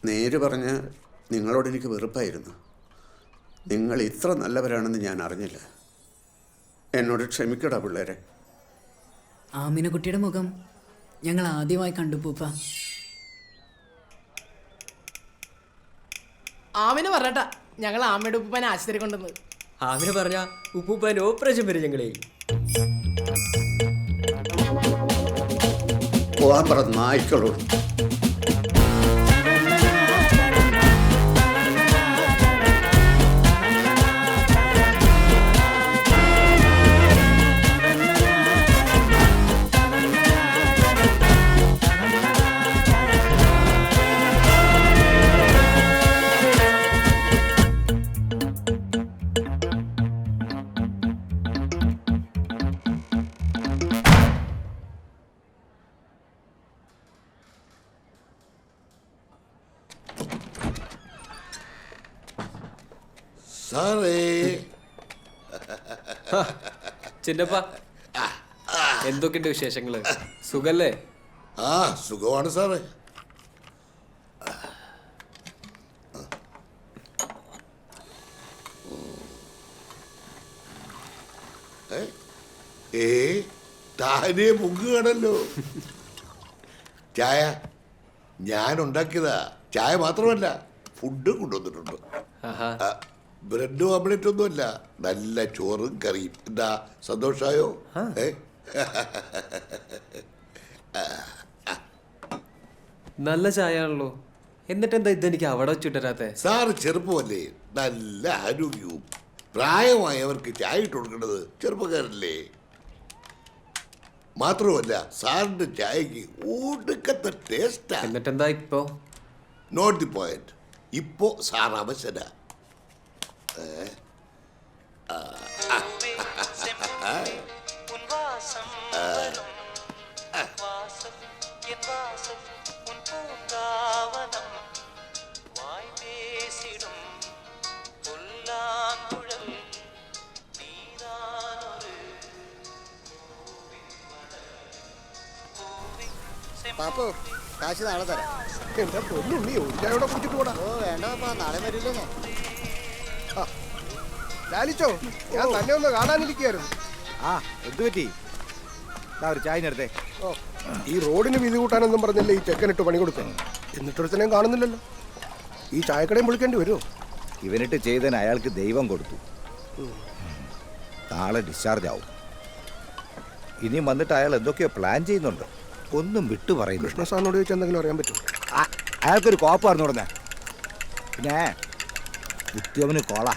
നേര് പറഞ്ഞ് നിങ്ങളോട് എനിക്ക് വെറുപ്പായിരുന്നു. നിങ്ങൾ ഇത്ര നല്ലവരാണെന്ന് ഞാൻ അറിഞ്ഞില്ല. എന്നോട് ക്ഷമിക്കടാ പിള്ളേരെ. ആമിനക്കുട്ടിയുടെ മുഖം ഞങ്ങൾ ആദ്യമായി കണ്ടു പൂപ്പ. ആമിന പറഞ്ഞട്ടാ ഞങ്ങൾ ആമയുടെ ഉപ്പൂപ്പനെ ആശുപത്രി കൊണ്ടുവന്ന്. ആമിന പറഞ്ഞ ഉപ്പൂപ്പൻ ഓപ്പറേഷൻ വരും ഞങ്ങളെ. പോകാൻ പറ നായ്ക്കളോട്. ചിന്നപ്പ, എന്തൊക്കെയുണ്ട് വിശേഷങ്ങള്? സുഖല്ലേ? ആ, സുഖമാണ് സാറേ. താനെ മുങ്ങുകയാണല്ലോ. ചായ ഞാൻ ഉണ്ടാക്കിയതാ. ചായ മാത്രമല്ല, ഫുഡ് കൊണ്ടുവന്നിട്ടുണ്ട്. ബ്രെഡും ഓംലെറ്റ് ഒന്നുമല്ല, നല്ല ചോറും കറിയും. എന്താ സന്തോഷായോ? നല്ല ചായ ആണല്ലോ. എന്നിട്ട് എന്താ ഇതെനിക്ക് അവിടെ വെച്ചിട്ടരാത്തെ? സാറ് ചെറുപ്പമല്ലേ, നല്ല ആരോഗ്യവും. പ്രായമായവർക്ക് ചായ ഇട്ട് കൊടുക്കേണ്ടത് ചെറുപ്പക്കാരല്ലേ. മാത്രമല്ല സാറിന്റെ ചായക്ക് ഒടുക്കത്തെ ടേസ്റ്റാ. എന്നിട്ടെന്താ ഇപ്പോ? Not the point. ഇപ്പോ സാർ അവശന. പാപ്പു, കാശ് നാളെ തരാം. എന്റെ പൊന്നുണ്ണി ഒരിക്കലൂടെ കുടിച്ചിട്ട് പോടാ. ഓ വേണ്ടപ്പാ, നാളെ വരില്ലെന്നേ. ലാലിച്ചോ, ഞാൻ തന്നെ ഒന്ന് കാണാനിരിക്കുകയായിരുന്നു. ആ, എന്തു പറ്റി? ഒരു ചായ നേരത്തെ. ഓ, ഈ റോഡിന് വീതി കൂട്ടാനൊന്നും പറഞ്ഞല്ലേ ഈ ചെക്കനിട്ട് പണി കൊടുക്കണം. എന്നിട്ടൊരുത്തനെയും കാണുന്നില്ലല്ലോ. ഈ ചായക്കടയും വിളിക്കേണ്ടി വരുമോ? ഇവനിട്ട് ചെയ്തതിന് അയാൾക്ക് ദൈവം കൊടുത്തു. നാളെ ഡിസ്ചാർജ് ആവും. ഇനിയും വന്നിട്ട് അയാൾ എന്തൊക്കെയോ പ്ലാൻ ചെയ്യുന്നുണ്ട്. ഒന്നും വിട്ടു പറയുന്നു. കൃഷ്ണ സാറിനോട് ചോദിച്ചാൽ എന്തെങ്കിലും അറിയാൻ പറ്റുമോ? അയാൾക്കൊരു കോപ്പ് പറഞ്ഞു തുടങ്ങ. പിന്നെ ഉദ്യമന് കോള.